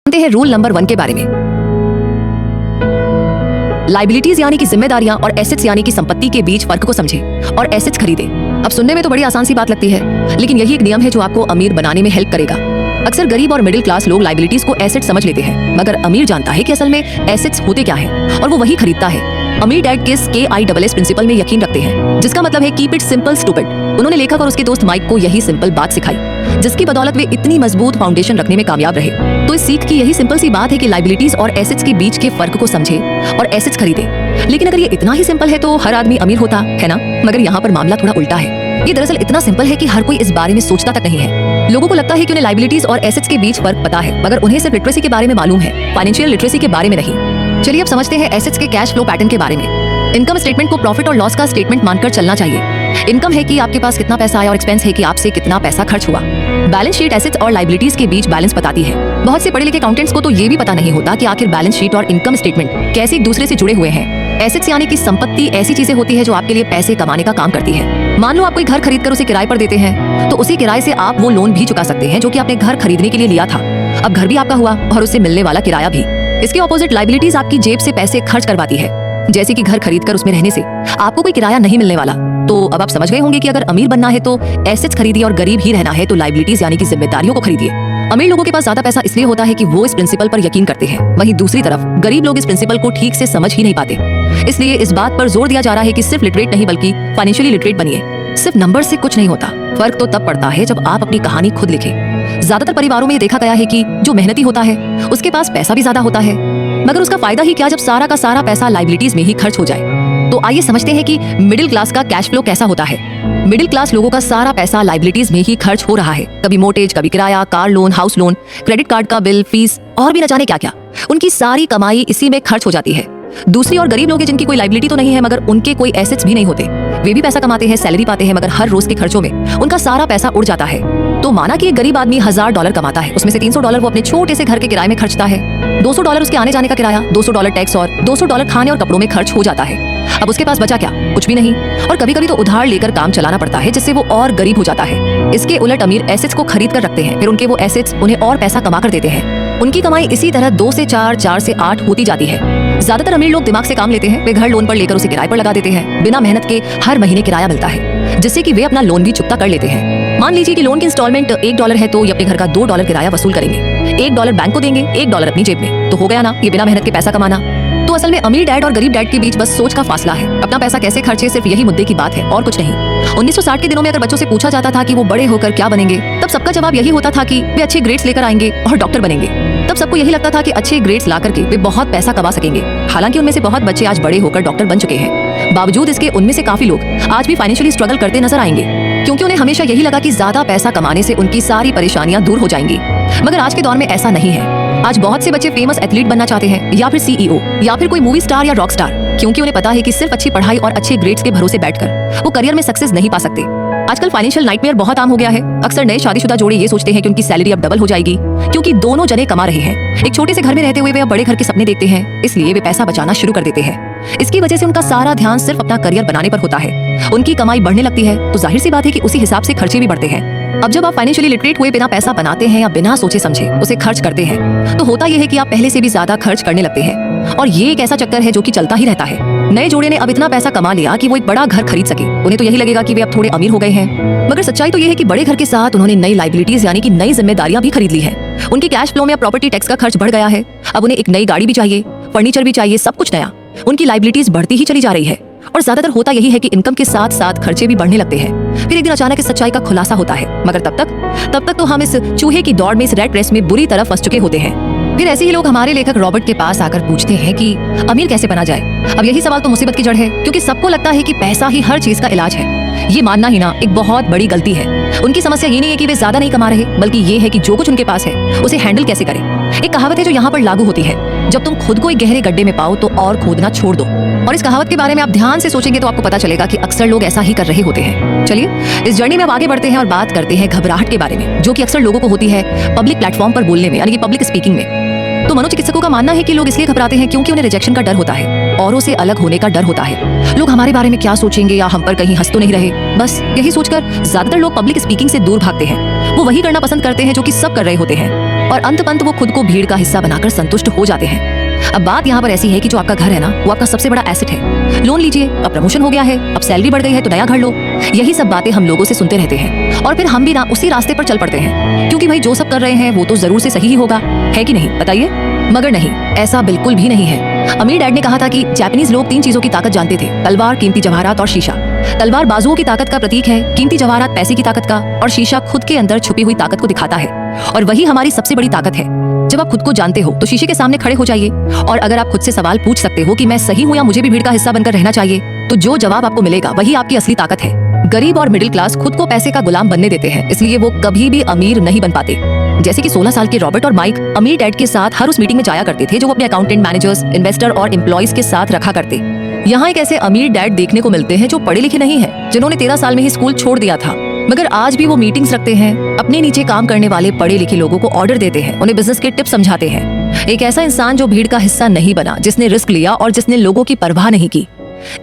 जानते हैं rule number 1 के बारे में। लाइबिलिटीज यानी कि जिम्मेदारियां और एसेट्स यानी कि संपत्ति के बीच फर्क को समझे और एसेट्स खरीदे। अब सुनने में तो बड़ी आसान सी बात लगती है, लेकिन यही एक नियम है जो आपको अमीर बनाने में हेल्प करेगा। अक्सर गरीब और मिडिल क्लास लोग लाइबिलिटीज को एसेट समझ लेते हैं, मगर अमीर जानता है कि असल में एसेट्स होते क्या हैं और वो वही खरीदता है। अमीर डैड किस KISS प्रिंसिपल में यकीन रखते हैं, जिसका मतलब है कीप इट सिंपल स्टूपिड। उन्होंने लेखक और उसके दोस्त माइक को यही सिंपल बात सिखाई, जिसकी बदौलत वे इतनी मजबूत फाउंडेशन रखने में कामयाब रहे। तो इस सीख की यही सिंपल सी बात है कि लाइबिलिटीज और एसेट्स के बीच के फर्क को समझे और एसेट्स खरीदे। लेकिन अगर ये इतना ही सिंपल है तो हर आदमी अमीर होता है ना? मगर यहाँ पर मामला थोड़ा उल्टा है। ये दरअसल इतना सिंपल है कि हर कोई इस बारे में सोचता तक नहीं है। लोगों को लगता है कि उन्हें लाइबिलिटीज और एसेट्स के बीच फर्क पता है, मगर उन्हें सिर्फ लिटरेसी के बारे में मालूम है, फाइनेंशियल लिटरेसी के बारे में नहीं। चलिए अब समझते हैं एसेट्स के कैश फ्लो पैटर्न के बारे में। इनकम स्टेटमेंट को प्रॉफिट और लॉस का स्टेटमेंट मानकर चलना चाहिए। इनकम है कि आपके पास कितना पैसा आया और एक्सपेंस है कि आपसे कितना पैसा खर्च हुआ। बैलेंस शीट एसेट्स और लाइबिलिटीज के बीच बैलेंस बताती है। बहुत से पढ़े लिखे अकाउंटेंट्स को तो ये भी पता नहीं होता कि आखिर बैलेंस शीट और इनकम स्टेटमेंट कैसे एक दूसरे से जुड़े हुए हैं। एसेट्स यानी कि संपत्ति ऐसी चीजें होती है जो आपके लिए पैसे कमाने का काम करती है। मान लो आप कोई घर खरीद कर उसे किराए पर देते हैं, तो उसी किराए से आप वो लोन भी चुका सकते हैं जो कि आपने घर खरीदने के लिए लिया था। अब घर भी आपका हुआ और उससे मिलने वाला किराया भी। इसके ऑपोजिट लाइबिलिटीज आपकी जेब से पैसे खर्च करवाती है, जैसे कि घर खरीदकर उसमें रहने से आपको कोई किराया नहीं मिलने वाला। तो अब आप समझ गए होंगे कि अगर अमीर बनना है तो एसेट्स खरीदिए और गरीब ही रहना है तो लाइबिलिटीज यानी कि जिम्मेदारियों को खरीदिए। अमीर लोगों के पास ज्यादा पैसा इसलिए होता है कि वो इस प्रिंसिपल पर यकीन करते हैं, वहीं दूसरी तरफ गरीब लोग इस प्रिंसिपल को ठीक से समझ ही नहीं पाते। इसलिए इस बात पर जोर दिया जा रहा है कि सिर्फ लिटरेट नहीं बल्कि फाइनेंशियली लिटरेट बनिए। सिर्फ नंबर से कुछ नहीं होता, फर्क तो तब पड़ता है जब आप अपनी कहानी खुद लिखें। ज्यादातर परिवारों में देखा गया है कि जो मेहनती होता है उसके पास पैसा भी ज्यादा होता है, मगर उसका फायदा ही क्या जब सारा का सारा पैसा लाइबिलिटीज में ही खर्च हो जाए। तो आइए समझते हैं कि मिडिल क्लास का कैश फ्लो कैसा होता है। मिडिल क्लास लोगों का सारा पैसा लाइबिलिटीज में ही खर्च हो रहा है, कभी मोर्टगेज, कभी किराया, car loan, house loan, credit card का बिल, फीस और भी न जाने क्या क्या। उनकी सारी कमाई इसी में खर्च हो जाती है। दूसरी और गरीब लोग हैं जिनकी कोई लाइबिलिटी तो नहीं है मगर उनके कोई एसेट्स भी नहीं होते। वे भी पैसा कमाते हैं, सैलरी पाते हैं, मगर हर रोज के खर्चों में उनका सारा पैसा उड़ जाता है। तो माना कि एक गरीब आदमी $1000 कमाता है, उसमें से $300 वो अपने छोटे से घर के किराए में खर्चता है, $200 उसके आने जाने का किराया, $200 टैक्स और $200 खाने और कपड़ों में खर्च हो जाता है। अब उसके पास बचा क्या? कुछ भी नहीं। और कभी कभी तो उधार लेकर काम चलाना पड़ता है, जिससे वो और गरीब हो जाता है। इसके उलट अमीर एसेट्स को खरीद कर रखते हैं, फिर उनके वो एसेट्स उन्हें और पैसा कमा कर देते हैं। उनकी कमाई इसी तरह 2 से 4, 4 से 8 होती जाती है। ज्यादातर अमीर लोग दिमाग से काम लेते हैं। वे घर लोन पर लेकर उसे किराए पर लगा देते हैं। बिना मेहनत के हर महीने किराया मिलता है, जिससे कि वे अपना लोन भी चुकता कर लेते हैं। मान लीजिए कि लोन की इंस्टॉलमेंट $1 है, तो ये अपने घर का $2 किराया वसूल करेंगे। $1 बैंक को देंगे, $1 अपनी जेब में। तो हो गया ना ये बिना मेहनत के पैसा कमाना। तो असल में अमीर डैड और गरीब डैड के बीच बस सोच का फासला है। अपना पैसा कैसे खर्चे, सिर्फ यही मुद्दे की बात है और कुछ नहीं। 1960 के दिनों में अगर बच्चों से पूछा जाता था कि वो बड़े होकर क्या बनेंगे, तब सबका जवाब यही होता था कि वे अच्छे ग्रेड्स लेकर आएंगे और डॉक्टर बनेंगे। तब सबको यही लगता था कि अच्छे ग्रेड्स ला करके वे बहुत पैसा कमा सकेंगे। हालांकि उनमें से बहुत बच्चे आज बड़े होकर डॉक्टर बन चुके हैं। बावजूद इसके उनमें से काफी लोग आज भी फाइनेंशियली स्ट्रगल करते नजर आएंगे, क्योंकि उन्हें हमेशा यही लगा कि ज्यादा पैसा कमाने से उनकी सारी परेशानियां दूर हो जाएंगी। मगर आज के दौर में ऐसा नहीं है। आज बहुत से बच्चे फेमस एथलीट बनना चाहते हैं, या फिर CEO, या फिर कोई मूवी स्टार या रॉक स्टार, क्योंकि उन्हें पता है कि सिर्फ अच्छी पढ़ाई और अच्छे ग्रेड्स के भरोसे बैठकर वो करियर में सक्सेस नहीं पा सकते। आजकल फाइनेंशियल नाइटमेयर बहुत आम हो गया है। अक्सर नए शादीशुदा जोड़े ये सोचते हैं कि उनकी सैलरी अब डबल हो जाएगी, क्योंकि दोनों जने कमा रहे हैं। एक छोटे से घर में रहते हुए वे अब बड़े घर के सपने देखते हैं, इसलिए वे पैसा बचाना शुरू कर देते हैं। इसकी वजह से उनका सारा ध्यान सिर्फ अपना करियर बनाने पर होता है। उनकी कमाई बढ़ने लगती है तो जाहिर सी बात है कि उसी हिसाब से खर्चे भी बढ़ते हैं। अब जब आप फाइनेंशियली लिटरेट हुए बिना पैसा बनाते हैं या बिना सोचे समझे उसे खर्च करते हैं, तो होता यह है कि आप पहले से भी ज्यादा खर्च करने लगते हैं। और ये एक ऐसा चक्कर है जो कि चलता ही रहता है। नए जोड़े ने अब इतना पैसा कमा लिया कि वो एक बड़ा घर खरीद सके। उन्हें तो यही लगेगा कि वे अब थोड़े अमीर हो गए हैं, मगर सच्चाई तो ये है कि बड़े घर के साथ उन्होंने नई लाइबिलिटीज यानी कि नई जिम्मेदारियां भी खरीद ली है। उनके कैश फ्लो में अब प्रॉपर्टी टैक्स का खर्च बढ़ गया है। अब उन्हें एक नई गाड़ी भी चाहिए, फर्नीचर भी चाहिए, सब कुछ नया। उनकी लाइबिलिटीज बढ़ती ही चली जा रही है। और ज्यादातर होता यही है कि इनकम के साथ साथ खर्चे भी बढ़ने लगते हैं। फिर एक दिन अचानक इस सच्चाई का खुलासा होता है, मगर तब तक तो हम इस चूहे की दौड़ में, इस रैट रेस में बुरी तरह फंस चुके होते हैं। फिर ऐसे ही लोग हमारे लेखक रॉबर्ट के पास आकर पूछते हैं कि अमीर कैसे बना जाए। अब यही सवाल तो मुसीबत की जड़ है, क्योंकि सबको लगता है कि पैसा ही हर चीज का इलाज है। ये मानना ही ना एक बहुत बड़ी गलती है। उनकी समस्या ये नहीं है कि वे ज्यादा नहीं कमा रहे, बल्कि ये है कि जो कुछ उनके पास है उसे हैंडल कैसे करें। एक कहावत है जो यहाँ पर लागू होती है, जब तुम खुद को एक गहरे गड्ढे में पाओ तो और खोदना छोड़ दो। और इस कहावत के बारे में आप ध्यान से सोचेंगे तो आपको पता चलेगा कि अक्सर लोग ऐसा ही कर रहे होते हैं। चलिए इस जर्नी में अब आगे बढ़ते हैं और बात करते हैं घबराहट के बारे में, जो कि अक्सर लोगों को होती है पब्लिक प्लेटफॉर्म पर बोलने में, यानी कि पब्लिक स्पीकिंग में। तो मनोचिकित्सकों का मानना है कि लोग इसलिए घबराते हैं क्योंकि उन्हें रिजेक्शन का डर होता है, औरों से अलग होने का डर होता है। लोग हमारे बारे में क्या सोचेंगे, या हम पर कहीं हंस तो नहीं रहे, बस यही सोचकर ज्यादातर लोग पब्लिक स्पीकिंग से दूर भागते हैं। वो वही करना पसंद करते हैं जो कि सब कर रहे होते हैं। और अंत पंत वो खुद को भीड़ का हिस्सा बनाकर संतुष्ट हो जाते हैं। अब बात यहाँ पर ऐसी है कि जो आपका घर है ना, वो आपका सबसे बड़ा एसेट है। लोन लीजिए, अब प्रमोशन हो गया है, अब सैलरी बढ़ गई है तो नया घर लो। यही सब बातें हम लोगों से सुनते रहते हैं और फिर हम भी ना उसी रास्ते पर चल पड़ते हैं, क्योंकि भाई जो सब कर रहे हैं वो तो जरूर से सही ही होगा, है कि नहीं? बताइए। मगर नहीं, ऐसा बिल्कुल भी नहीं है। अमीर डैड ने कहा था कि जापानीज लोग 3 चीजों की ताकत जानते थे: तलवार, कीमती जवाहरात और शीशा। तलवार बाजुओं की ताकत का प्रतीक है, कीमती जवाहरात पैसे की ताकत का, और शीशा खुद के अंदर छुपी हुई ताकत को दिखाता है। और वही हमारी सबसे बड़ी ताकत है। जब आप खुद को जानते हो तो शीशे के सामने खड़े हो जाइए, और अगर आप खुद से सवाल पूछ सकते हो कि मैं सही हूँ या मुझे भी भीड़ का हिस्सा बनकर रहना चाहिए, तो जो जवाब आपको मिलेगा वही आपकी असली ताकत है। गरीब और मिडिल क्लास खुद को पैसे का गुलाम बनने देते हैं, इसलिए वो कभी भी अमीर नहीं बन पाते। जैसे कि 16 साल के रॉबर्ट और माइक अमीर डैड के साथ हर उस मीटिंग में जाया करते थे जो वो अपने अकाउंटेंट, मैनेजर्स, इन्वेस्टर और एम्प्लॉइज के साथ रखा करते। यहाँ एक ऐसे अमीर डैड देखने को मिलते हैं जो पढ़े लिखे नहीं है, जिन्होंने 13 साल में ही स्कूल छोड़ दिया था, मगर आज भी वो मीटिंग्स रखते हैं, अपने नीचे काम करने वाले पढ़े लिखे लोगों को ऑर्डर देते हैं, उन्हें बिजनेस के टिप्स समझाते हैं। एक ऐसा इंसान जो भीड़ का हिस्सा नहीं बना, जिसने रिस्क लिया और जिसने लोगों की परवाह नहीं की,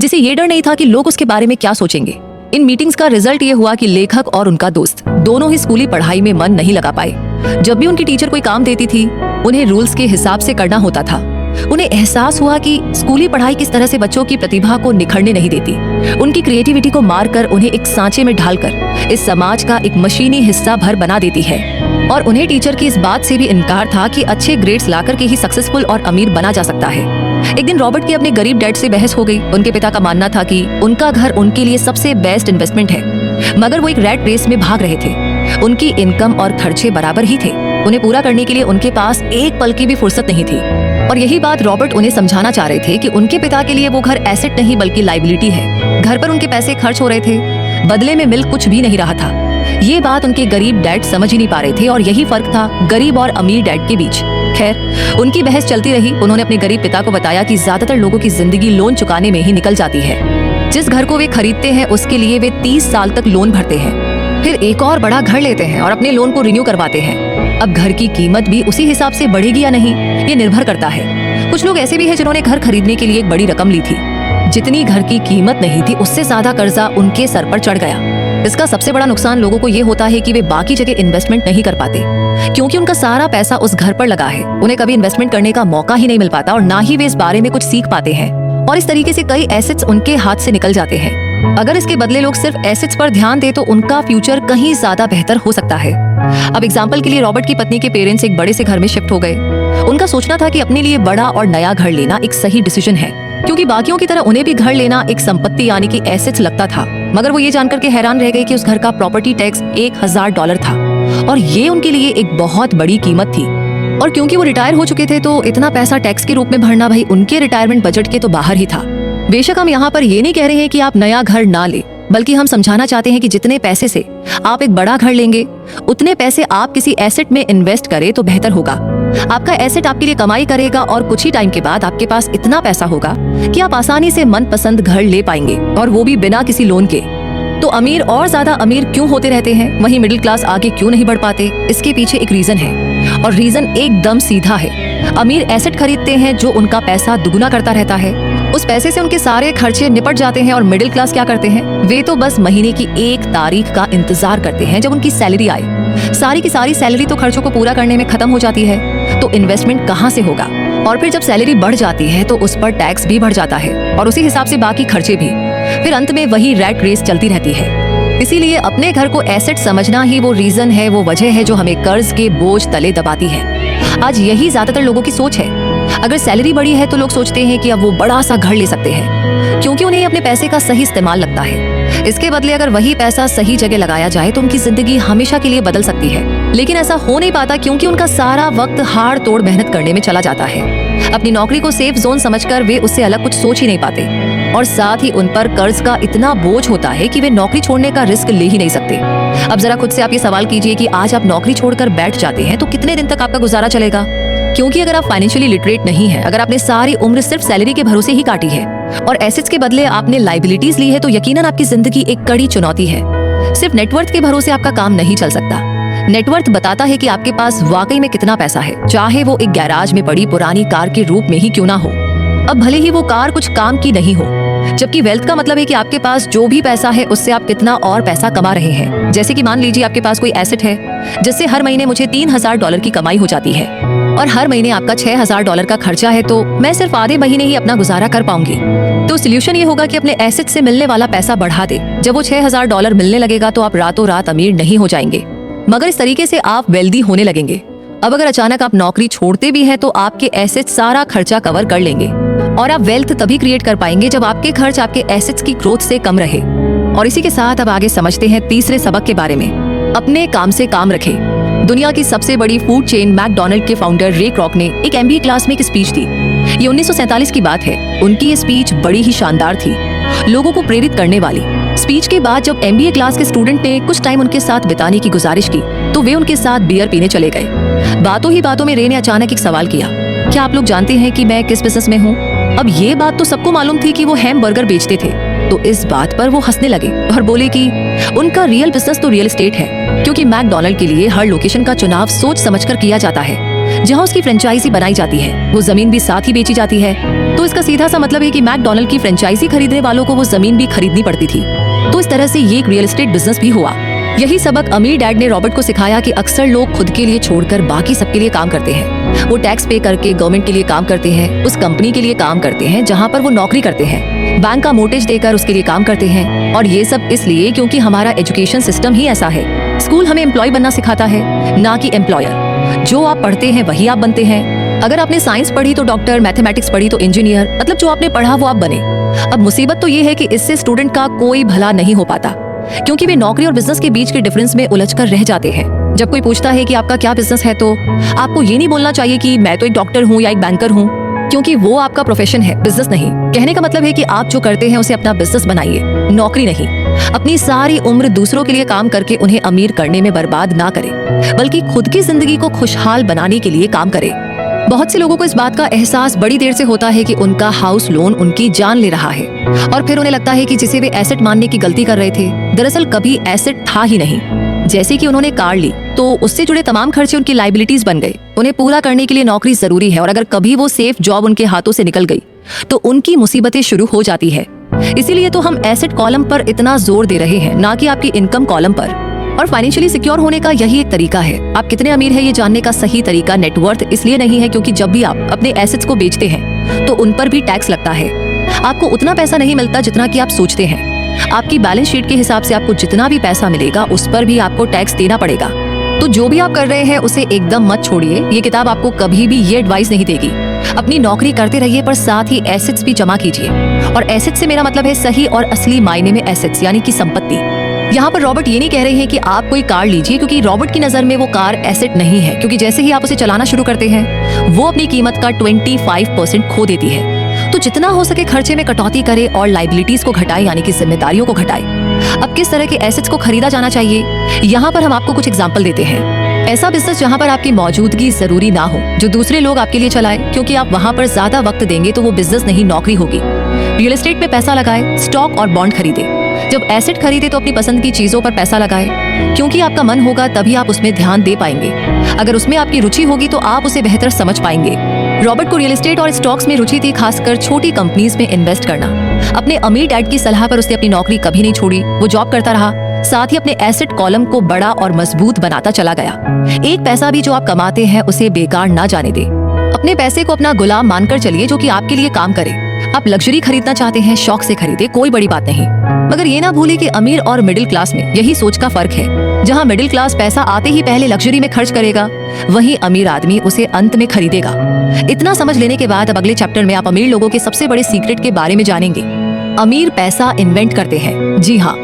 जिसे ये डर नहीं था कि लोग उसके बारे में क्या सोचेंगे। इन मीटिंग्स का रिजल्ट ये हुआ कि लेखक और उनका दोस्त दोनों ही स्कूली पढ़ाई में मन नहीं लगा पाए। जब भी उनकी टीचर कोई काम देती थी, उन्हें रूल्स के हिसाब से करना होता था। उन्हें एहसास हुआ कि स्कूली पढ़ाई किस तरह से बच्चों की प्रतिभा को निखरने नहीं देती, उनकी क्रिएटिविटी को मारकर उन्हें एक सांचे में ढालकर इस समाज का एक मशीनी हिस्सा भर बना देती है। और उन्हें टीचर की इस बात से भी इनकार था कि अच्छे ग्रेड्स लाकर के ही सक्सेसफुल और अमीर बना जा सकता है। एक दिन रॉबर्ट की अपने गरीब डैड से बहस हो गई। उनके पिता का मानना था कि उनका घर उनके लिए सबसे बेस्ट इन्वेस्टमेंट है, मगर वो एक रैट रेस में भाग रहे थे। उनकी इनकम और खर्चे बराबर ही थे, उन्हें पूरा करने के लिए उनके पास एक पल की भी फुर्सत नहीं थी। और यही बात रॉबर्ट उन्हें समझाना चाह रहे थे कि उनके पिता के लिए वो घर एसेट नहीं बल्कि लायबिलिटी है। घर पर उनके पैसे खर्च हो रहे थे, बदले में मिल कुछ भी नहीं रहा था। ये बात उनके गरीब डैड समझ ही नहीं पा रहे थे, और यही फर्क था गरीब और अमीर डैड के बीच। खैर, उनकी बहस चलती रही। उन्होंने अपने गरीब पिता को बताया कि ज्यादातर लोगों की जिंदगी लोन चुकाने में ही निकल जाती है। जिस घर को वे खरीदते हैं उसके लिए वे 30 साल तक लोन भरते हैं, फिर एक और बड़ा घर लेते हैं और अपने लोन को रिन्यू करवाते हैं। अब घर की कीमत भी उसी हिसाब से बढ़ेगी या नहीं, ये निर्भर करता है। कुछ लोग ऐसे भी हैं जिन्होंने घर खरीदने के लिए एक बड़ी रकम ली थी, जितनी घर की कीमत नहीं थी उससे ज्यादा कर्जा उनके सर पर चढ़ गया। इसका सबसे बड़ा नुकसान लोगों को ये होता है कि वे बाकी जगह इन्वेस्टमेंट नहीं कर पाते, क्योंकि उनका सारा पैसा उस घर पर लगा है। उन्हें कभी इन्वेस्टमेंट करने का मौका ही नहीं मिल पाता, और ना ही वे इस बारे में कुछ सीख पाते हैं, और इस तरीके से कई एसेट्स उनके हाथ से निकल जाते हैं। अगर इसके बदले लोग सिर्फ एसेट्स पर ध्यान दे तो उनका फ्यूचर कहीं ज्यादा बेहतर हो सकता है। अब एग्जाम्पल के लिए रॉबर्ट की पत्नी के पेरेंट्स एक बड़े से घर में शिफ्ट हो गए। उनका सोचना था कि अपने लिए बड़ा और नया घर लेना एक सही डिसीजन है, क्योंकि बाकियों की तरह उन्हें भी घर लेना एक संपत्ति यानी कि एसेट्स लगता था। मगर वो ये जानकर के हैरान रह गए कि उस घर का प्रॉपर्टी टैक्स $1000 था, और ये उनके लिए एक बहुत बड़ी कीमत थी। और क्योंकि वो रिटायर हो चुके थे तो इतना पैसा टैक्स के रूप में भरना भाई उनके रिटायरमेंट बजट के तो बाहर ही था। बेशक हम यहाँ पर ये नहीं कह रहे हैं कि आप नया घर ना ले, बल्कि हम समझाना चाहते हैं कि जितने पैसे से आप एक बड़ा घर लेंगे, उतने पैसे आप किसी एसेट में इन्वेस्ट करें तो बेहतर होगा। आपका एसेट आपके लिए कमाई करेगा, और कुछ ही टाइम के बाद आपके पास इतना पैसा होगा कि आप आसानी से मनपसंद घर ले पाएंगे, और वो भी बिना किसी लोन के। तो अमीर और ज्यादा अमीर क्यों होते रहते हैं, वहीं मिडिल क्लास आगे क्यों नहीं बढ़ पाते? इसके पीछे एक रीजन है, और रीजन एकदम सीधा है। अमीर एसेट खरीदते हैं जो उनका पैसा दुगुना करता रहता है, उस पैसे से उनके सारे खर्चे निपट जाते हैं। और मिडिल क्लास क्या करते हैं, वे तो बस महीने की 1 तारीख का इंतजार करते हैं जब उनकी सैलरी आए। सारी की सारी सैलरी तो खर्चों को पूरा करने में खत्म हो जाती है, तो इन्वेस्टमेंट कहाँ से होगा? और फिर जब सैलरी बढ़ जाती है तो उस पर टैक्स भी बढ़ जाता है, और उसी हिसाब से बाकी खर्चे भी। फिर अंत में वही रैट रेस चलती रहती है। इसीलिए अपने घर को एसेट समझना ही वो रीजन है, वो वजह है जो हमें कर्ज के बोझ तले दबाती है। आज यही ज्यादातर लोगों की सोच है। अगर सैलरी बढ़ी है तो लोग सोचते हैं कि अब वो बड़ा सा घर ले सकते हैं, क्योंकि उन्हें अपने पैसे का सही इस्तेमाल लगता है। इसके बदले अगर वही पैसा सही जगह लगाया जाए तो उनकी जिंदगी हमेशा के लिए बदल सकती है। लेकिन ऐसा हो नहीं पाता, क्योंकि उनका सारा वक्त हाड़ तोड़ मेहनत करने में चला जाता है। अपनी नौकरी को सेफ जोन समझकर वे उससे अलग कुछ सोच ही नहीं पाते, और साथ ही उन पर कर्ज का इतना बोझ होता है कि वे नौकरी छोड़ने का रिस्क ले ही नहीं सकते। अब जरा खुद से आप ये सवाल कीजिए कि आज आप नौकरी छोड़कर बैठ जाते हैं तो कितने दिन तक आपका गुजारा चलेगा? क्योंकि अगर आप फाइनेंशियली लिटरेट नहीं है, अगर आपने सारी उम्र सिर्फ सैलरी के भरोसे ही काटी है और एसेट्स के बदले आपने लायबिलिटीज ली है, तो यकीनन आपकी जिंदगी एक कड़ी चुनौती है। सिर्फ नेटवर्थ के भरोसे आपका काम नहीं चल सकता। नेटवर्थ बताता है कि आपके पास वाकई में कितना पैसा है, चाहे वो एक गैराज में पड़ी पुरानी कार के रूप में ही क्यों ना हो। अब भले ही वो कार कुछ काम की नहीं हो, जबकि वेल्थ का मतलब है कि आपके पास जो भी पैसा है उससे आप कितना और पैसा कमा रहे हैं। जैसे कि मान लीजिए आपके पास कोई एसेट है जिससे हर महीने मुझे $3000 की कमाई हो जाती है और हर महीने आपका $6000 का खर्चा है, तो मैं सिर्फ आधे महीने ही अपना गुजारा कर पाऊंगी। तो सोल्यूशन ये होगा कि अपने एसेट से मिलने वाला पैसा बढ़ा दे। जब वो $6000 मिलने लगेगा तो आप रातों रात अमीर नहीं हो जाएंगे, मगर इस तरीके से आप वेल्दी होने लगेंगे। अब अगर अचानक आप नौकरी छोड़ते भी हैं तो आपके एसेट सारा खर्चा कवर कर लेंगे और आप वेल्थ तभी क्रिएट कर पाएंगे जब आपके खर्च आपके एसेट्स की ग्रोथ से कम रहे। और इसी के साथ अब आगे समझते हैं तीसरे सबक के बारे में। अपने काम से काम रखें। दुनिया की सबसे बड़ी फूड चेन मैकडॉनल्ड के फाउंडर रे क्रॉक ने एक MBA क्लास में एक स्पीच दी। ये 1947 की बात है। उनकी ये स्पीच बड़ी ही शानदार थी, लोगों को प्रेरित करने वाली। स्पीच के बाद जब MBA क्लास के स्टूडेंट ने कुछ टाइम उनके साथ बिताने की गुजारिश की तो वे उनके साथ बियर पीने चले गए। बातों ही बातों में रे ने अचानक एक सवाल किया, क्या आप लोग जानते हैं कि मैं किस बिजनेस में हूँ? अब ये बात तो सबको मालूम थी कि वो हैमबर्गर बेचते थे, तो इस बात पर वो हंसने लगे और बोले कि उनका रियल बिजनेस तो रियल एस्टेट है, क्योंकि मैकडॉनल्ड के लिए हर लोकेशन का चुनाव सोच समझकर किया जाता है। जहाँ उसकी फ्रेंचाइजी बनाई जाती है वो जमीन भी साथ ही बेची जाती है। तो इसका सीधा सा मतलब है कि मैकडॉनल्ड की फ्रेंचाइजी खरीदने वालों को वो जमीन भी खरीदनी पड़ती थी। तो इस तरह से ये एक रियल एस्टेट बिजनेस भी हुआ। यही सबक अमीर डैड ने रॉबर्ट को सिखाया कि अक्सर लोग खुद के लिए छोड़कर बाकी सबके लिए काम करते हैं। वो टैक्स पे करके गवर्नमेंट के लिए काम करते हैं, उस कंपनी के लिए काम करते हैं जहाँ पर वो नौकरी करते हैं, बैंक का मोर्टगेज देकर उसके लिए काम करते हैं। और ये सब इसलिए क्योंकि हमारा एजुकेशन सिस्टम ही ऐसा है। स्कूल हमें एम्प्लॉय बनना सिखाता है, ना कि एम्प्लॉयर। जो आप पढ़ते हैं वही आप बनते हैं। अगर आपने साइंस पढ़ी तो डॉक्टर, मैथमेटिक्स पढ़ी तो इंजीनियर, मतलब जो आपने पढ़ा वो आप बने। अब मुसीबत तो ये है कि इससे स्टूडेंट का कोई भला नहीं हो पाता, क्योंकि वे नौकरी और बिजनेस के बीच के डिफरेंस में उलझकर रह जाते हैं। जब कोई पूछता है कि आपका क्या बिजनेस है तो आपको ये नहीं बोलना चाहिए कि मैं तो एक डॉक्टर हूँ या एक बैंकर हूँ, क्योंकि वो आपका प्रोफेशन है, बिजनेस नहीं। कहने का मतलब है कि आप जो करते हैं उसे अपना बिजनेस बनाइए, नौकरी नहीं। अपनी सारी उम्र दूसरों के लिए काम करके उन्हें अमीर करने में बर्बाद ना करें, बल्कि खुद की जिंदगी को खुशहाल बनाने के लिए काम करें। बहुत से लोगों को इस बात का एहसास बड़ी देर से होता है कि उनका हाउस लोन उनकी जान ले रहा है, और फिर उन्हें लगता है कि जिसे वे एसेट मानने की गलती कर रहे थे दरअसल कभी एसेट था ही नहीं। जैसे कि उन्होंने कार ली तो उससे जुड़े तमाम खर्चे उनकी लाइबिलिटीज बन गए। उन्हें पूरा करने के लिए नौकरी जरूरी है, और अगर कभी वो सेफ जॉब उनके हाथों से निकल गई तो उनकी मुसीबतें शुरू हो जाती है। इसीलिए तो हम एसेट कॉलम पर इतना जोर दे रहे हैं, ना कि आपकी इनकम कॉलम पर। और फाइनेंशियली सिक्योर होने का यही एक तरीका है। आप कितने अमीर हैं ये जानने का सही तरीका नेटवर्थ इसलिए नहीं है क्योंकि जब भी आप अपने एसेट्स को बेचते हैं तो उन पर भी टैक्स लगता है। आपको उतना पैसा नहीं मिलता जितना कि आप सोचते हैं। आपकी बैलेंस शीट के हिसाब से आपको जितना भी पैसा मिलेगा उस पर भी आपको टैक्स देना पड़ेगा। तो जो भी आप कर रहे हैं उसे एकदम मत छोड़िए। ये किताब आपको कभी भी ये एडवाइस नहीं देगी। अपनी नौकरी करते रहिए पर साथ ही एसेट्स भी जमा कीजिए। और एसेट्स से मेरा मतलब है सही और असली मायने में एसेट्स, यानी कि संपत्ति। यहाँ पर रॉबर्ट ये नहीं कह रहे हैं कि आप कोई कार लीजिए, क्योंकि रॉबर्ट की नजर में वो कार एसेट नहीं है, क्योंकि जैसे ही आप उसे चलाना शुरू करते हैं वो अपनी कीमत का 25% खो देती है। तो जितना हो सके खर्चे में कटौती करे और लाइबिलिटीज को घटाए, यानी कि जिम्मेदारियों को घटाए। अब किस तरह के एसेट्स को खरीदा जाना चाहिए, यहाँ पर हम आपको कुछ एग्जाम्पल देते हैं। ऐसा बिजनेस जहाँ पर आपकी मौजूदगी जरूरी ना हो, जो दूसरे लोग आपके लिए चलाए, क्योंकि आप वहाँ पर ज्यादा वक्त देंगे तो वो बिजनेस नहीं नौकरी होगी। रियल एस्टेट में पैसा लगाए, स्टॉक और बॉन्ड खरीदे। जब एसेट खरीदे तो अपनी पसंद की चीजों पर पैसा लगाए, क्योंकि आपका मन होगा तभी आप उसमें ध्यान दे पाएंगे। अगर उसमें आपकी रुचि होगी तो आप उसे बेहतर समझ पाएंगे। रॉबर्ट को रियल एस्टेट और स्टॉक्स में रुचि थी, खासकर छोटी कंपनीज में इन्वेस्ट करना। अपने अमीर डैड की सलाह पर उसने अपनी नौकरी कभी नहीं छोड़ी। वो जॉब करता रहा, साथ ही अपने एसेट कॉलम को बड़ा और मजबूत बनाता चला गया। एक पैसा भी जो आप कमाते हैं उसे बेकार ना जाने दे। अपने पैसे को अपना गुलाम मानकर चलिए जो कि आपके लिए काम करे। आप लग्जरी खरीदना चाहते हैं, शौक से खरीदे, कोई बड़ी बात नहीं। मगर ये ना भूले कि अमीर और मिडिल क्लास में यही सोच का फर्क है। जहाँ मिडिल क्लास पैसा आते ही पहले लग्जरी में खर्च करेगा, वहीं अमीर आदमी उसे अंत में खरीदेगा। इतना समझ लेने के बाद अब अगले चैप्टर में आप अमीर लोगों के सबसे बड़े सीक्रेट के बारे में जानेंगे। अमीर पैसा इन्वेंट करते हैं। जी हाँ,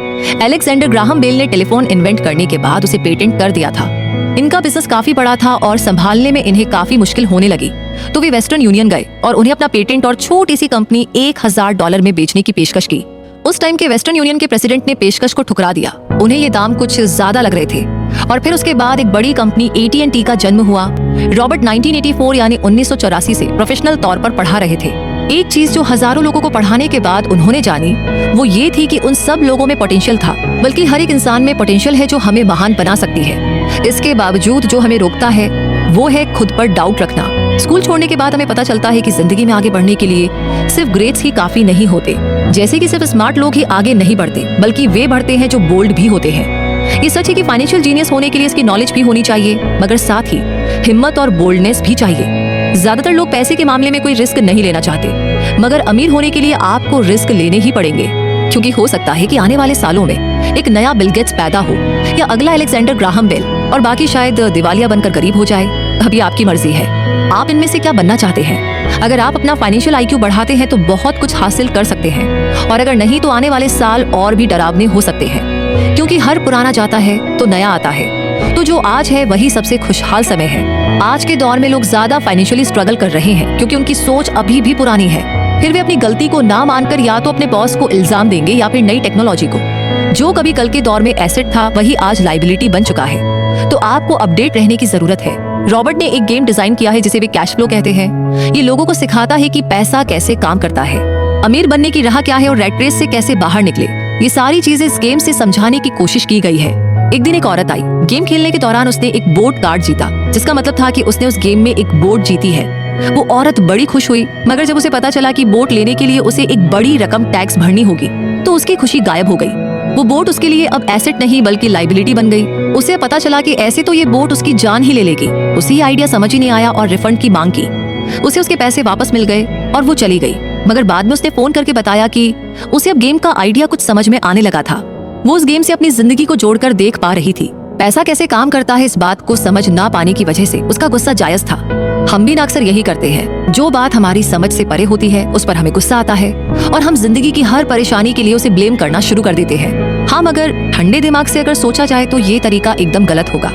अलेक्जेंडर ग्राहम बेल ने टेलीफोन इन्वेंट करने के बाद उसे पेटेंट कर दिया था। इनका बिजनेस काफी बड़ा था और संभालने में इन्हें काफी मुश्किल होने लगी, तो वे वेस्टर्न यूनियन गए और उन्हें अपना पेटेंट और छोटी सी कंपनी $1000 में बेचने की पेशकश की। उस टाइम के वेस्टर्न यूनियन के प्रेसिडेंट ने पेशकश को ठुकरा दिया। उन्हें ये दाम कुछ ज्यादा लग रहे थे। और फिर उसके बाद एक बड़ी कंपनी AT&T का जन्म हुआ। रॉबर्ट 1984 यानी 1984 से प्रोफेशनल तौर पर पढ़ा रहे थे। एक चीज जो हजारों लोगों को पढ़ाने के बाद उन्होंने जानी, वो ये थी कि उन सब लोगों में पोटेंशियल था, बल्कि हर एक इंसान में पोटेंशियल है जो हमें महान बना सकती है। इसके बावजूद जो हमें रोकता है वो है खुद पर डाउट रखना। स्कूल छोड़ने के बाद हमें पता चलता है कि जिंदगी में आगे बढ़ने के लिए सिर्फ ग्रेड्स ही काफी नहीं होते। जैसे कि सिर्फ स्मार्ट लोग ही आगे नहीं बढ़ते, बल्कि वे बढ़ते हैं जो बोल्ड भी होते हैं। ये सच है कि फाइनेंशियल जीनियस होने के लिए इसकी नॉलेज भी होनी चाहिए, मगर साथ ही हिम्मत और बोल्डनेस भी चाहिए। ज्यादातर लोग पैसे के मामले में कोई रिस्क नहीं लेना चाहते, मगर अमीर होने के लिए आपको रिस्क लेने ही पड़ेंगे, क्योंकि हो सकता है कि आने वाले सालों में एक नया बिल गेट्स पैदा हो या अगला अलेक्जेंडर ग्राहम बेल, और बाकी शायद दिवालिया बनकर गरीब हो जाए। अभी आपकी मर्जी है, आप इनमें से क्या बनना चाहते हैं। अगर आप अपना फाइनेंशियल IQ बढ़ाते हैं तो बहुत कुछ हासिल कर सकते हैं, और अगर नहीं तो आने वाले साल और भी डरावने हो सकते हैं, क्योंकि हर पुराना जाता है तो नया आता है। तो जो आज है वही सबसे खुशहाल समय है। आज के दौर में लोग ज्यादा फाइनेंशियली स्ट्रगल कर रहे हैं क्योंकि उनकी सोच अभी भी पुरानी है। फिर वे अपनी गलती को ना मानकर या तो अपने बॉस को इल्जाम देंगे या फिर नई टेक्नोलॉजी को। जो कभी कल के दौर में एसेट था वही आज लाइबिलिटी बन चुका है। तो आपको अपडेट रहने की जरूरत है। रॉबर्ट ने एक गेम डिजाइन किया है जिसे वे कैश फ्लो कहते हैं। ये लोगों को सिखाता है कि पैसा कैसे काम करता है, अमीर बनने की राह क्या है और रैट रेस से कैसे बाहर निकले। ये सारी चीजें इस गेम से समझाने की कोशिश की गई है। एक दिन एक औरत आई। गेम खेलने के दौरान उसने एक बोर्ड कार्ड जीता, जिसका मतलब था कि उसने उस गेम में एक बोट जीती है। वो औरत बड़ी खुश हुई, मगर जब उसे पता चला कि बोट लेने के लिए उसे एक बड़ी रकम टैक्स भरनी होगी तो उसकी खुशी गायब हो गई। वो बोट उसके लिए अब एसेट नहीं बल्कि लाइबिलिटी बन गई। उसे पता चला कि ऐसे तो ये बोट उसकी जान ही ले लेगी। उसे ये आइडिया समझ ही नहीं आया और रिफंड की मांग की। उसे उसके पैसे वापस मिल गए और वो चली गई। मगर बाद में उसने फोन करके बताया कि उसे अब गेम का आइडिया कुछ समझ में आने लगा था। वो उस गेम से अपनी जिंदगी को जोड़कर देख पा रही थी। पैसा कैसे काम करता है इस बात को समझ ना पाने की वजह से उसका गुस्सा जायज था। हम भी अक्सर यही करते हैं। जो बात हमारी समझ से परे होती है उस पर हमें गुस्सा आता है और हम जिंदगी की हर परेशानी के लिए उसे ब्लेम करना शुरू कर देते हैं। हाँ, मगर ठंडे दिमाग से अगर सोचा जाए तो ये तरीका एकदम गलत होगा।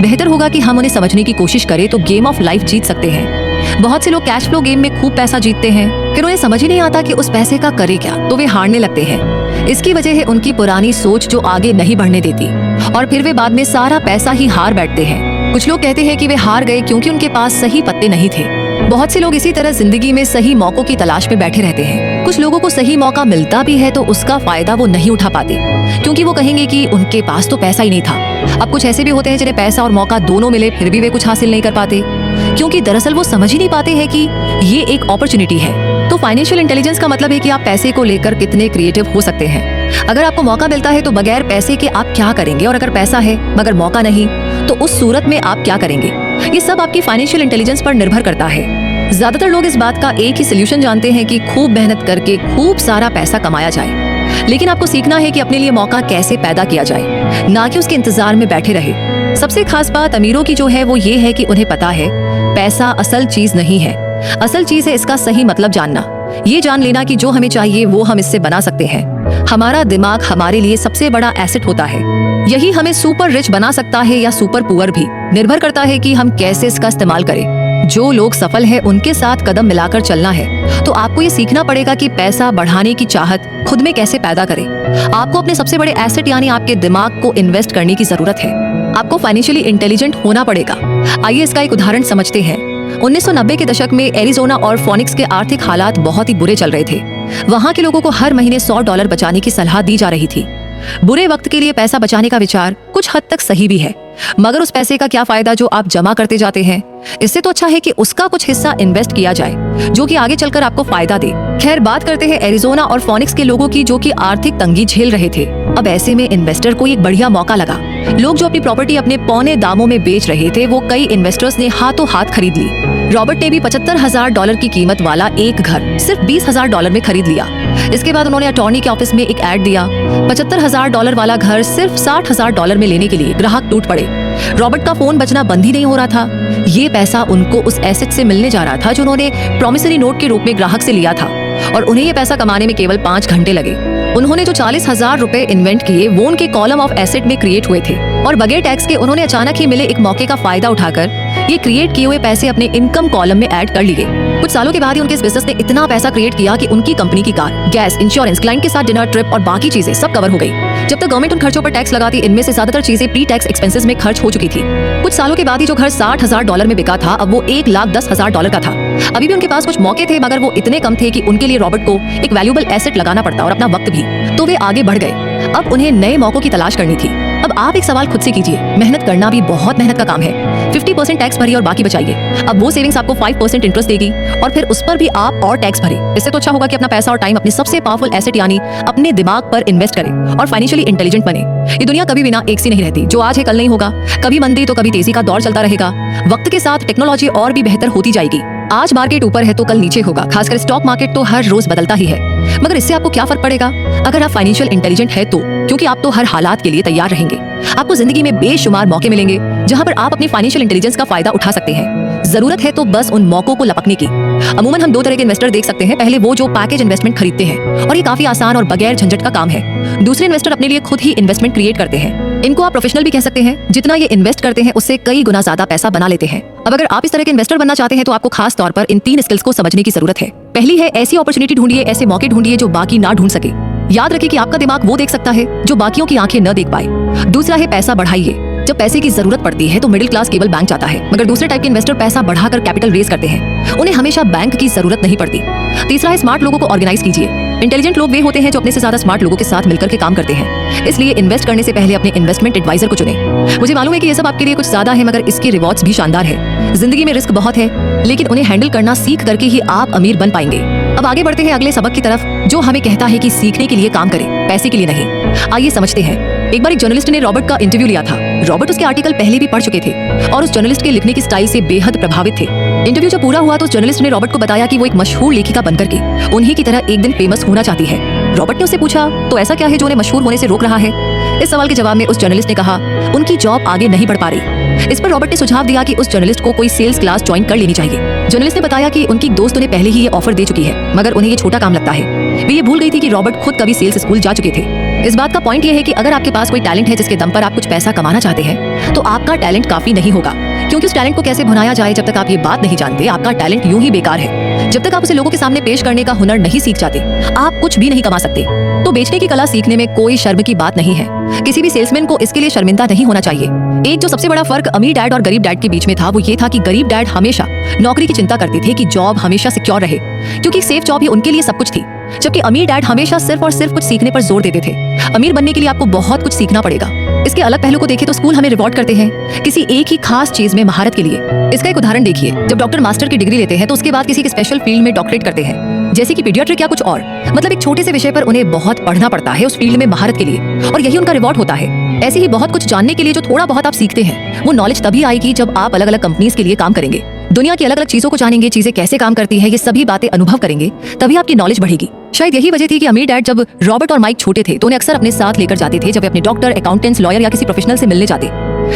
बेहतर होगा कि हम उन्हें समझने की कोशिश करें तो गेम ऑफ लाइफ जीत सकते हैं। बहुत से लोग कैश फ्लो गेम में खूब पैसा जीतते हैं, फिर उन्हें समझ ही नहीं आता कि उस पैसे का करे क्या, तो वे हारने लगते हैं। इसकी वजह है उनकी पुरानी सोच जो आगे नहीं बढ़ने देती, और फिर वे बाद में सारा पैसा ही हार बैठते हैं। कुछ लोग कहते हैं कि वे हार गए क्योंकि उनके पास सही पत्ते नहीं थे। बहुत से लोग इसी तरह जिंदगी में सही मौकों की तलाश में बैठे रहते हैं। कुछ लोगों को सही मौका मिलता भी है तो उसका फायदा वो नहीं उठा पाते, क्योंकि वो कहेंगे कि उनके पास तो पैसा ही नहीं था। अब कुछ ऐसे भी होते हैं जिन्हें पैसा और मौका दोनों मिले फिर भी वे कुछ हासिल नहीं कर पाते, क्योंकि दरअसल वो समझ ही नहीं पाते हैं कि ये एक अपॉर्चुनिटी है। तो फाइनेंशियल इंटेलिजेंस का मतलब है कि आप पैसे को लेकर कितने क्रिएटिव हो सकते हैं। अगर आपको मौका मिलता है तो बगैर पैसे के आप क्या करेंगे, और अगर पैसा है मगर मौका नहीं तो उस सूरत में आप क्या करेंगे। ये सब आपकी फाइनेंशियल इंटेलिजेंस पर निर्भर करता है। ज्यादातर लोग इस बात का एक ही सोल्यूशन जानते हैं कि खूब मेहनत करके खूब सारा पैसा कमाया जाए, लेकिन आपको सीखना है कि अपने लिए मौका कैसे पैदा किया जाए, ना कि उसके इंतजार में बैठे रहे। सबसे खास बात अमीरों की जो है वो ये है कि उन्हें पता है पैसा असल चीज नहीं है। असल चीज है इसका सही मतलब जानना, ये जान लेना कि जो हमें चाहिए वो हम इससे बना सकते हैं। हमारा दिमाग हमारे लिए सबसे बड़ा एसेट होता है। यही हमें सुपर रिच बना सकता है या सुपर पुअर भी, निर्भर करता है कि हम कैसे इसका इस्तेमाल करें। जो लोग सफल हैं उनके साथ कदम मिलाकर चलना है, तो आपको ये सीखना पड़ेगा कि पैसा बढ़ाने की चाहत खुद में कैसे पैदा करें। आपको अपने सबसे बड़े एसेट यानी आपके दिमाग को इन्वेस्ट करने की जरूरत है। आपको फाइनेंशियली इंटेलिजेंट होना पड़ेगा। आइए इसका एक उदाहरण समझते हैं। 1990 के दशक में एरिजोना और फोनिक्स के आर्थिक हालात बहुत ही बुरे चल रहे थे। वहां के लोगों को हर महीने $100 बचाने की सलाह दी जा रही थी। बुरे वक्त के लिए पैसा बचाने का विचार कुछ हद तक सही भी है, मगर उस पैसे का क्या फायदा जो आप जमा करते जाते हैं। इससे तो अच्छा है कि उसका कुछ हिस्सा इन्वेस्ट किया जाए जो कि आगे चलकर आपको फायदा दे। खैर, बात करते हैं एरिजोना और फोनिक्स के लोगों की जो कि आर्थिक तंगी झेल रहे थे। अब ऐसे में इन्वेस्टर को एक बढ़िया मौका लगा। लोग जो अपनी प्रॉपर्टी अपने पौने दामों में बेच रहे थे वो कई इन्वेस्टर्स ने हाथों हाथ खरीद ली। रॉबर्ट ने भी $75,000 की कीमत वाला एक घर सिर्फ $20,000 में खरीद लिया। इसके बाद उन्होंने अटॉर्नी के ऑफिस में एक ऐड दिया। $75,000 वाला घर सिर्फ $60,000 में लेने के लिए ग्राहक टूट पड़े। रॉबर्ट का फोन बजना बंद ही नहीं हो रहा था। ये पैसा उनको उस एसेट से मिलने जा रहा था जो उन्होंने प्रॉमिसरी नोट के रूप में ग्राहक से लिया था, और उन्हें ये पैसा कमाने में केवल 5 घंटे लगे। उन्होंने जो $40,000 इन्वेंट किए वो उनके कॉलम ऑफ एसेट में क्रिएट हुए थे, और बगैर टैक्स के उन्होंने अचानक ही मिले एक मौके का फायदा उठाकर ये क्रिएट किए हुए पैसे अपने इनकम कॉलम में ऐड कर लिए। कुछ सालों के बाद ही उनके इस बिजनेस ने इतना पैसा क्रिएट किया कि उनकी कंपनी की कार, गैस, इंश्योरेंस, क्लाइंट के साथ डिनर, ट्रिप और बाकी चीजें सब कवर हो गई। जब तक गवर्नमेंट उन खर्चों पर टैक्स लगाती, इनमें से ज्यादातर चीजें प्री टैक्स एक्सपेंसेस में खर्च हो चुकी थी। कुछ सालों के बाद ही जो घर $60,000 में बिका था अब वो $1,10,000 का था। अभी भी उनके पास कुछ मौके थे, मगर वो इतने कम थे कि उनके लिए रॉबर्ट को एक वैल्यूएबल एसेट लगाना पड़ता और अपना वक्त भी। तो वे आगे बढ़ गए। अब उन्हें नए मौकों की तलाश करनी थी। अब आप एक सवाल खुद से कीजिए, मेहनत करना भी बहुत मेहनत का काम है। 50% टैक्स भरिए और बाकी बचाइए। अब वो सेविंग्स आपको 5% इंटरेस्ट देगी और फिर उस पर भी आप और टैक्स भरे। इससे तो अच्छा होगा कि अपना पैसा और टाइम अपनी सबसे पावरफुल एसेट यानी अपने दिमाग पर इन्वेस्ट करें और फाइनेंशियली इंटेलिजेंट बने। ये दुनिया कभी भी ना एक सी नहीं रहती, जो आज है कल नहीं होगा। कभी मंदी तो कभी तेजी का दौर चलता रहेगा। वक्त के साथ टेक्नोलॉजी और भी बेहतर होती जाएगी। आज मार्केट ऊपर है तो कल नीचे होगा, खासकर स्टॉक मार्केट तो हर रोज बदलता ही है। मगर इससे आपको क्या फर्क पड़ेगा अगर आप फाइनेंशियल इंटेलिजेंट है तो, क्योंकि आप तो हर हालात के लिए तैयार रहेंगे। आपको जिंदगी में बेशुमार मौके मिलेंगे जहां पर आप अपनी फाइनेंशियल इंटेलिजेंस का फायदा उठा सकते हैं। जरूरत है तो बस उन मौकों को लपकने की। अमूमन हम दो तरह के इन्वेस्टर देख सकते हैं। पहले वो जो पैकेज इन्वेस्टमेंट खरीदते हैं और ये काफी आसान और बगैर झंझट का काम है। दूसरे इन्वेस्टर अपने लिए खुद ही इन्वेस्टमेंट क्रिएट करते हैं। इनको आप प्रोफेशनल भी कह सकते हैं। जितना ये इन्वेस्ट करते हैं उससे कई गुना ज्यादा पैसा बना लेते हैं। अब अगर आप इस तरह के इन्वेस्टर बनना चाहते हैं तो आपको खास तौर पर इन 3 स्किल्स को समझने की जरूरत है। पहली है ऐसी अपॉर्चुनिटी ढूंढिए, ऐसे मौके ढूंढिए जो बाकी ना ढूंढ सके। याद रखिए कि आपका दिमाग वो देख सकता है जो बाकियों की आंखें न देख पाए। दूसरा है पैसा बढ़ाइए। जब पैसे की जरूरत पड़ती है तो मिडिल क्लास केवल बैंक जाता है, मगर दूसरे टाइप के इन्वेस्टर पैसा बढ़ाकर कैपिटल रेज करते हैं। उन्हें हमेशा बैंक की जरूरत नहीं पड़ती। तीसरा है स्मार्ट लोगों को ऑर्गेनाइज कीजिए। इंटेलिजेंट लोग वे होते हैं जो अपने से ज्यादा स्मार्ट लोगों के साथ मिलकर के काम करते हैं। इसलिए इन्वेस्ट करने से पहले अपने इन्वेस्टमेंट एडवाइजर को चुनें। मुझे मालूम है कि ये सब आपके लिए कुछ ज्यादा है, मगर इसके रिवॉर्ड्स भी शानदार है। जिंदगी में रिस्क बहुत है, लेकिन उन्हें हैंडल करना सीख करके ही आप अमीर बन पाएंगे। अब आगे बढ़ते हैं अगले सबक की तरफ, जो हमें कहता है कि सीखने के लिए काम करें, पैसे के लिए नहीं। आइए समझते हैं। एक बार एक जर्नलिस्ट ने रॉबर्ट का इंटरव्यू लिया था। रॉबर्ट उसके आर्टिकल पहले भी पढ़ चुके थे और उस जर्नलिस्ट के लिखने की स्टाइल से बेहद प्रभावित थे। इंटरव्यू जब पूरा हुआ तो उस जर्नलिस्ट ने रॉबर्ट को बताया कि वो एक मशहूर लेखिका बनकर के उन्हीं की तरह एक दिन फेमस होना चाहती है। रॉबर्ट ने उससे पूछा, तो ऐसा क्या है जो उन्हें मशहूर होने से रोक रहा है? इस सवाल के जवाब में उस जर्नलिस्ट ने कहा, उनकी जॉब आगे नहीं बढ़ पा रही। इस पर रॉबर्ट ने सुझाव दिया कि उस जर्नलिस्ट को कोई सेल्स क्लास ज्वाइन कर लेनी चाहिए। जर्नलिस्ट ने बताया कि उनकी दोस्त उन्हें पहले ही ये ऑफर दे चुकी है, मगर उन्हें ये छोटा काम लगता है। वे ये भूल गई थी कि रॉबर्ट खुद कभी सेल्स स्कूल जा चुके थे। इस बात का पॉइंट ये है कि अगर आपके पास कोई टैलेंट है जिसके दम पर आप कुछ पैसा कमाना चाहते हैं, तो आपका टैलेंट काफी नहीं होगा, क्योंकि उस टैलेंट को कैसे भुनाया जाए जब तक आप ये बात नहीं जानते, आपका टैलेंट यूं ही बेकार है। जब तक आप उसे लोगों के सामने पेश करने का हुनर नहीं सीख जाते, आप कुछ भी नहीं कमा सकते। तो बेचने की कला सीखने में कोई शर्म की बात नहीं है। किसी भी सेल्समैन को इसके लिए शर्मिंदा नहीं होना चाहिए। एक जो सबसे बड़ा फर्क अमीर डैड और गरीब डैड के बीच में था वो ये था कि गरीब डैड हमेशा नौकरी की चिंता करते थे कि जॉब हमेशा सिक्योर रहे, क्योंकि सेफ जॉब ही उनके लिए सब कुछ थी। जबकि अमीर डैड हमेशा सिर्फ और सिर्फ कुछ सीखने पर जोर देते थे। अमीर बनने के लिए आपको बहुत कुछ सीखना पड़ेगा। इसके अलग पहलू को देखें तो स्कूल हमें रिवॉर्ड करते हैं किसी एक ही खास चीज में महारत के लिए। इसका एक उदाहरण देखिए, जब डॉक्टर मास्टर की डिग्री लेते हैं तो उसके बाद किसी स्पेशल फील्ड में डॉक्टरेट करते हैं, जैसे कि पीडियाट्रिक या कुछ और। मतलब एक छोटे से विषय पर उन्हें बहुत पढ़ना पड़ता है उस फील्ड में महारत के लिए, और यही उनका रिवॉर्ड होता है। ऐसे ही बहुत कुछ जानने के लिए जो थोड़ा बहुत आप सीखते हैं, वो नॉलेज तभी आएगी जब आप अलग अलग कंपनीज के लिए काम करेंगे, दुनिया की अलग अलग चीजों को जानेंगे, चीजें कैसे काम करती है, ये सभी बातें अनुभव करेंगे, तभी आपकी नॉलेज बढ़ेगी। शायद यही वजह थी कि अमीर डैड जब रॉबर्ट और माइक छोटे थे तो उन्हें अक्सर अपने साथ लेकर जाते थे जब वे अपने डॉक्टर, अकाउंटेंट्स, लॉयर या किसी प्रोफेशनल से मिलने जाते।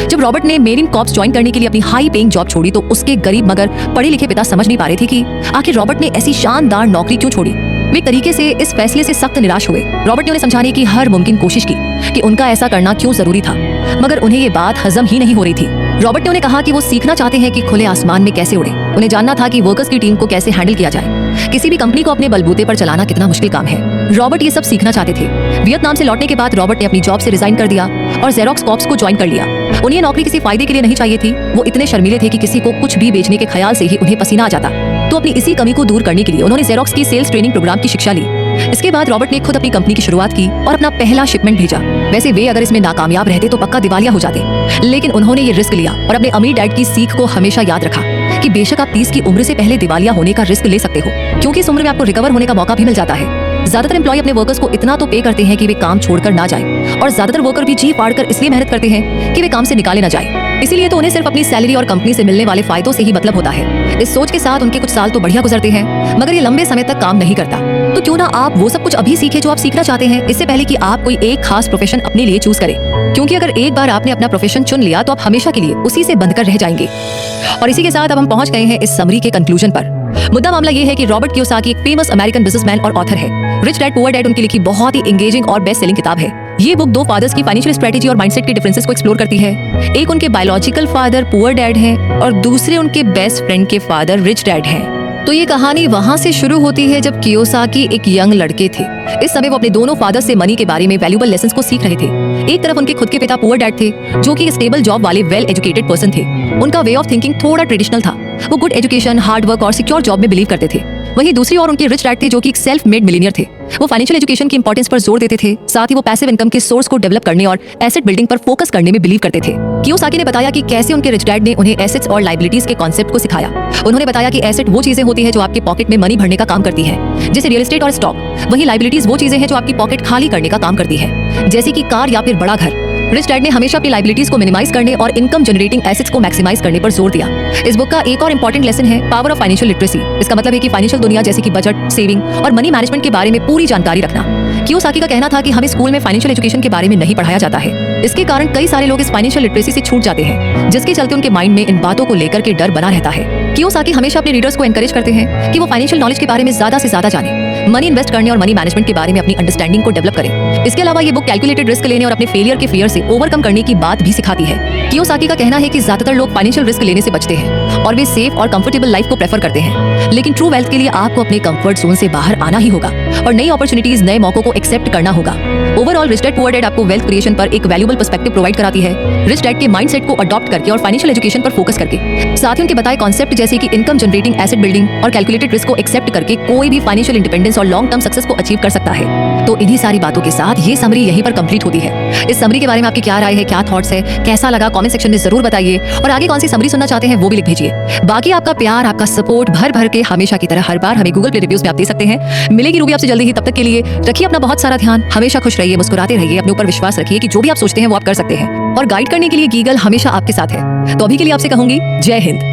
जब रॉबर्ट ने मेरिन कॉर्प्स ज्वाइन करने के लिए अपनी हाई पेइंग जॉब छोड़ी तो उसके गरीब मगर पढ़े लिखे पिता समझ नहीं पा रहे थे कि आखिर रॉबर्ट ने ऐसी शानदार नौकरी क्यों छोड़ी। वे एक तरीके से इस फैसले से सख्त निराश हुए। रॉबर्ट ने उन्हें समझाने की हर मुमकिन कोशिश की कि उनका ऐसा करना क्यों जरूरी था, मगर उन्हें ये बात हजम ही नहीं हो रही थी। रॉबर्ट ने उन्हें कहा कि वो सीखना चाहते हैं कि खुले आसमान में कैसे उड़े। उन्हें जानना था कि वर्कर्स की टीम को कैसे हैंडल किया जाए। किसी भी कंपनी को अपने बलबूते पर चलाना कितना मुश्किल काम है। रॉबर्ट ये सब सीखना चाहते थे। वियतनाम से लौटने के बाद रॉबर्ट ने अपनी जॉब से रिजाइन कर दिया और जेरोक्स कॉर्प्स को ज्वाइन कर लिया। उन्हें नौकरी किसी फायदे के लिए नहीं चाहिए थी। वो इतने शर्मीले थे कि किसी को कुछ भी बेचने के ख्याल से ही उन्हें पसीना आ जाता। तो अपनी इसी कमी को दूर करने के लिए उन्होंने जेरोक्स की सेल्स ट्रेनिंग प्रोग्राम की शिक्षा ली। इसके बाद रॉबर्ट ने खुद अपनी कंपनी की शुरुआत की और अपना पहला शिपमेंट भेजा। वैसे वे अगर इसमें नाकामयाब रहते तो पक्का दिवालिया हो जाते, लेकिन उन्होंने ये रिस्क लिया और अपने अमीर डैड की सीख को हमेशा याद रखा कि बेशक आप 30 की उम्र से पहले दिवालिया होने का रिस्क ले सकते हो, क्योंकि इस उम्र में आपको रिकवर होने का मौका भी मिल जाता है। ज्यादातर एम्प्लॉय अपने वर्कर्स को इतना तो पे करते हैं कि वे काम छोड़कर ना जाए, और ज्यादातर वर्कर भी जी फाड़ कर इसलिए मेहनत करते हैं कि वे काम से निकाले ना जाए। इसीलिए तो उन्हें सिर्फ अपनी सैलरी और कंपनी से मिलने वाले फायदों से ही मतलब होता है। इस सोच के साथ उनके कुछ साल तो बढ़िया गुजरते हैं, मगर ये लंबे समय तक काम नहीं करता। तो क्यों ना आप वो सब कुछ अभी सीखे जो आप सीखना चाहते हैं, इससे पहले कि आप कोई एक खास प्रोफेशन अपने लिए चूज करें, क्योंकि अगर एक बार आपने अपना प्रोफेशन चुन लिया तो आप हमेशा के लिए उसी से बंधकर रह जाएंगे। और इसी के साथ अब हम पहुंच गए हैं इस समरी के कंक्लूजन पर। मुद्दा मामला ये है कि रॉबर्ट कियोसाकी एक फेमस अमेरिकन बिजनेसमैन और ऑथर है। रिच डैड पुअर डैड उनकी लिखी बहुत ही एंगेजिंग और बेस्ट सेलिंग किताब है। ये बुक दो फादर्स की फाइनेंशियल स्ट्रेटेजी और माइंडसेट के डिफरेंसेस को एक्सप्लोर करती है। एक उनके बायोलॉजिकल फादर पुअर डैड हैं और दूसरे उनके बेस्ट फ्रेंड के फादर रिच डैड हैं। तो ये कहानी वहां से शुरू होती है जब कियोसाकी एक यंग लड़के थे। इस समय वो अपने दोनों फादर से मनी के बारे में वैल्यूएबल लेसन्स को सीख रहे थे। एक तरफ उनके खुद के पिता पुअर डैड थे, जो कि स्टेबल जॉब वाले वेल एजुकेटेड पर्सन थे। उनका वे ऑफ थिंकिंग थोड़ा ट्रेडिशनल था। वो गुड एजुकेशन, हार्ड वर्क और सिक्योर जॉब में बिलीव करते थे। वहीं दूसरी ओर उनके रिच डैड थे जो कि एक सेल्फ मेड मिलीनियर थे। वो फाइनेंशियल एजुकेशन की इंपॉर्टेंस पर जोर देते थे, साथ ही वो पैसिव इनकम के सोर्स को डेवलप करने और एसेट बिल्डिंग पर फोकस करने में बिलीव करते थे। कियोसाकी ने बताया कि कैसे उनके रिच डैड ने उन्हें एसेट्स और लायबिलिटीज के कॉन्सेप्ट को सिखाया। उन्होंने बताया कि एसेट वो चीजें होती है जो आपके पॉकेट में मनी भरने का काम करती है, जैसे रियल एस्टेट और स्टॉक। वहीं लायबिलिटीज वो चीजें हैं जो आपकी पॉकेट खाली करने का काम करती है, जैसे कि कार या फिर बड़ा घर। रिच डैड ने हमेशा अपनी लायबिलिटीज को मिनिमाइज करने और इनकम जनरेटिंग एसेट्स को मैक्सिमाइज करने पर जोर दिया। इस बुक का एक और इंपॉर्टेंट लेसन है पावर ऑफ फाइनेंशियल लिटरेसी। इसका मतलब है कि फाइनेंशियल दुनिया जैसे कि बजट, सेविंग और मनी मैनेजमेंट के बारे में पूरी जानकारी रखना। कियोसाकी का कहना था कि हमें स्कूल में फाइनेंशियल एजुकेशन के बारे में नहीं पढ़ाया जाता है। इसके कारण कई सारे लोग इस फाइनेंशियल लिटरेसी से छूट जाते हैं, जिसके चलते उनके माइंड में इन बातों को लेकर के डर बना रहता है। कियोसाकी हमेशा अपने रीडर्स को एनकरेज करते हैं कि वो फाइनेंशियल नॉलेज के बारे में ज्यादा से ज्यादा जाने, मनी इन्वेस्ट करने और मनी मैनेजमेंट के बारे में अपनी अंडरस्टैंडिंग को डेवलप करें। इसके अलावा ये बुक कैलकुलेटेड रिस्क लेने और अपने फेलियर के फियर से ओवरकम करने की बात भी सिखाती है। कियोसाकी का कहना है कि ज्यादातर लोग फाइनेंशियल रिस्क लेने से बचते हैं और वे सेफ और कंफर्टेबल लाइफ को प्रेफर करते हैं, लेकिन ट्रू वेल्थ के लिए आपको अपने कंफर्ट जोन से बाहर आना ही होगा और नई अपॉर्चुनिटीज, नए मौकों को एक्सेप्ट करना होगा। Overall rich dad poor dad आपको वेल्थ क्रिएशन पर एक वैल्यूएबल पर्सपेक्टिव प्रोवाइड कराती है, रिच डैड के माइंडसेट को अडॉप्ट करके और फाइनेंशियल एजुकेशन पर फोकस करके। साथ ही उनके बताए कॉन्सेप्ट जैसे कि इनकम जनरेटिंग, एसेट बिल्डिंग और कैलकुलेटेड रिस्क को एक्सेप्ट करके कोई भी फाइनेंशियल इंडिपेंडेंस और लॉन्ग टर्म सक्सेस को अचीव कर सकता है। तो इन्हीं सारी बातों के साथ ये समरी यहीं पर कंप्लीट होती है। इस समरी के बारे में आपकी क्या राय है, क्या थॉट्स है, कैसा लगा, कमेंट सेक्शन में जरूर बताइए और आगे कौन सी समरी सुनना चाहते हैं वो भी लिख भेजिए। बाकी आपका प्यार, आपका सपोर्ट भर भर के हमेशा की तरह हर बार हमें गूगल प्ले रिव्यूज में आप दे सकते हैं। मिलेगी रूबी आपसे जल्दी ही, तब तक के लिए रखिए अपना बहुत सारा ध्यान, हमेशा खुश रहिए, मुस्कुराते रहिए, अपने ऊपर विश्वास रखिए कि जो भी आप सोचते हैं वो आप कर सकते हैं और गाइड करने के लिए गीगल हमेशा आपके साथ है। तो अभी के लिए आपसे कहूंगी जय हिंद।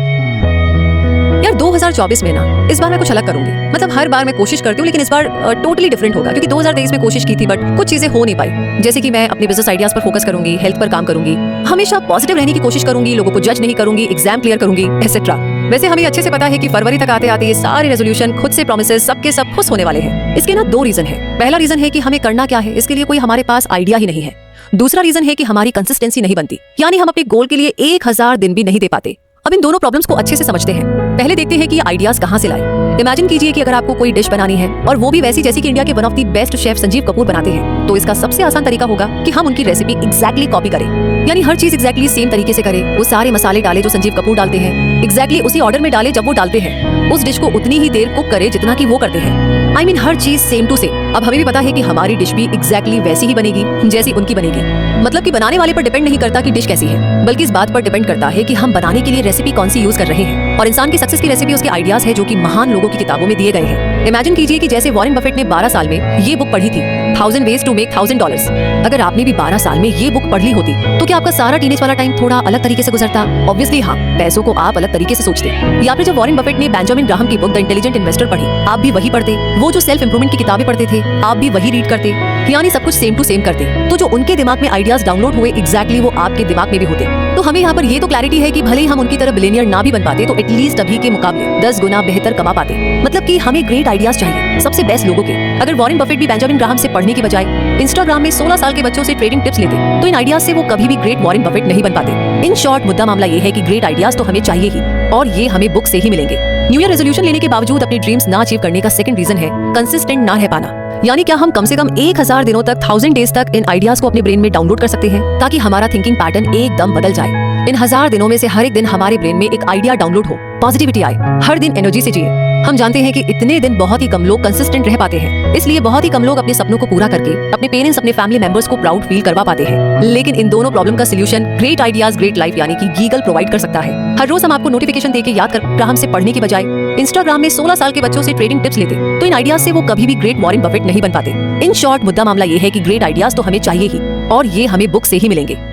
यार 2024 में ना इस बार मैं कुछ अलग करूंगी। मतलब हर बार मैं कोशिश करती हूँ, लेकिन इस बार टोटली डिफरेंट होगा, क्योंकि 2023 में कोशिश की थी बट कुछ चीजें हो नहीं पाई। जैसे कि मैं अपने बिजनेस आइडियाज पर फोकस करूंगी, हेल्थ पर काम करूंगी, हमेशा पॉजिटिव रहने की कोशिश करूंगी, लोगों को जज नहीं करूंगी, एग्जाम क्लियर करूंगी, एक्सेट्रा। वैसे हमें अच्छे से पता है कि फरवरी तक आते आते ये सारे रेजोल्यूशन, खुद से प्रोमिसेस सबके सब खुश होने वाले हैं। इसके ना दो रीजन है। पहला रीजन है कि हमें करना क्या है, इसके लिए कोई हमारे पास आइडिया ही नहीं है। दूसरा रीजन है कि हमारी कंसिस्टेंसी नहीं बनती, यानी हम अपने गोल के लिए 1000 दिन भी नहीं दे पाते। अब इन दोनों प्रॉब्लम्स को अच्छे से समझते हैं। पहले देखते हैं कि ये आइडियाज कहाँ से लाए। इमेजिन कीजिए कि अगर आपको कोई डिश बनानी है और वो भी वैसी जैसी कि इंडिया के one of the best chef Sanjeev Kapoor बनाते हैं, तो इसका सबसे आसान तरीका होगा कि हम उनकी रेसिपी एग्जैक्टली कॉपी करें, यानी हर चीज एग्जैक्टली सेम तरीके से करें। वो सारे मसाले डाले जो संजीव कपूर डालते हैं, एग्जैक्टली उसी ऑर्डर में डाले जब वो डालते हैं। उस डिश को उतनी ही देर कुक करे जितना कि वो करते हैं। I mean, हर चीज सेम टू सेम। अब हमें भी पता है कि हमारी डिश भी एग्जैक्टली वैसी ही बनेगी जैसी उनकी बनेगी। मतलब कि बनाने वाले पर डिपेंड नहीं करता कि डिश कैसी है, बल्कि इस बात पर डिपेंड करता है कि हम बनाने के लिए रेसिपी कौन सी यूज कर रहे हैं। और इंसान की सक्सेस की रेसिपी उसके आइडियाज है जो कि महान लोगों की किताबों में दिए गए हैं। इमेजिन कीजिए कि जैसे वॉरेन बफेट ने 12 साल में ये बुक पढ़ी थी, 1000 Ways to Make $1000। अगर आपने भी 12 साल में ये बुक पढ़ ली होती तो क्या आपका सारा टीनेज वाला टाइम थोड़ा अलग तरीके से गुजरता? ऑब्वियसली हाँ, पैसों को आप अलग तरीके से सोचते। या फिर जब वॉरेन बफेट ने बेंजामिन ग्राहम की बुक द इंटेलिजेंट इन्वेस्टर पढ़ी, आप भी वही पढ़ते। वो जो सेल्फ इंप्रूवमेंट की किताबें पढ़ते थे, आप भी वही रीड करते, यानी सब कुछ सेम टू सेम करते। तो जो उनके दिमाग में आइडियाज डाउनलोड हुए, एग्जैक्टली वो आपके दिमाग में भी होते। तो हमें यहाँ पर ये तो क्लैरिटी है कि भले ही हम उनकी तरह बिलियनियर ना भी बन पाते, तो एटलीस्ट अभी के मुकाबले 10 गुना बेहतर कमा पाते। मतलब कि हमें ग्रेट आइडियाज चाहिए, सबसे बेस्ट लोगों के। अगर वॉरेन बफेट भी बेंजामिन ग्राहम से पढ़ने की बजाय इंस्टाग्राम में 16 साल के बच्चों से ट्रेडिंग टिप्स लेते, तो इन आइडियाज से वो कभी भी ग्रेट वॉरेन बफेट नहीं बन पाते। इन शॉर्ट, मुद्दा मामला ये है कि ग्रेट आइडियाज तो हमें चाहिए ही, और ये हमें बुक से ही मिलेंगे। न्यू ईयर रेजोल्यूशन लेने के बावजूद अपने ड्रीम्स ना अचीव करने का सेकंड रीजन है कंसिस्टेंट ना रह पाना। यानी क्या हम कम से कम 1000 दिनों तक, 1000 डेज तक इन आइडियाज को अपने ब्रेन में डाउनलोड कर सकते हैं, ताकि हमारा थिंकिंग पैटर्न एकदम बदल जाए। इन 1000 दिनों में से हर एक दिन हमारे ब्रेन में एक आइडिया डाउनलोड हो, पॉजिटिविटी आए, हर दिन एनर्जी से जिए। हम जानते हैं कि इतने दिन बहुत ही कम लोग कंसिस्टेंट रह पाते हैं, इसलिए बहुत ही कम लोग अपने सपनों को पूरा करके अपने पेरेंट्स, अपने फैमिली मेंबर्स को प्राउड फील करवा पाते हैं। लेकिन इन दोनों प्रॉब्लम का solution great ideas great life यानी कि गीगल प्रोवाइड कर सकता है। हर रोज हम आपको नोटिफिकेशन देके याद कर ग्राहम से पढ़ने की बजाय इंस्टाग्राम में 16 साल के बच्चों से ट्रेडिंग टिप्स लेते, तो इन आइडियाज से वो कभी भी ग्रेट वॉरेन बफेट नहीं बन पाते। इन शॉर्ट, मुद्दा मामला ये है कि ग्रेट आइडियाज तो हमें चाहिए ही, और ये हमें बुक से ही मिलेंगे।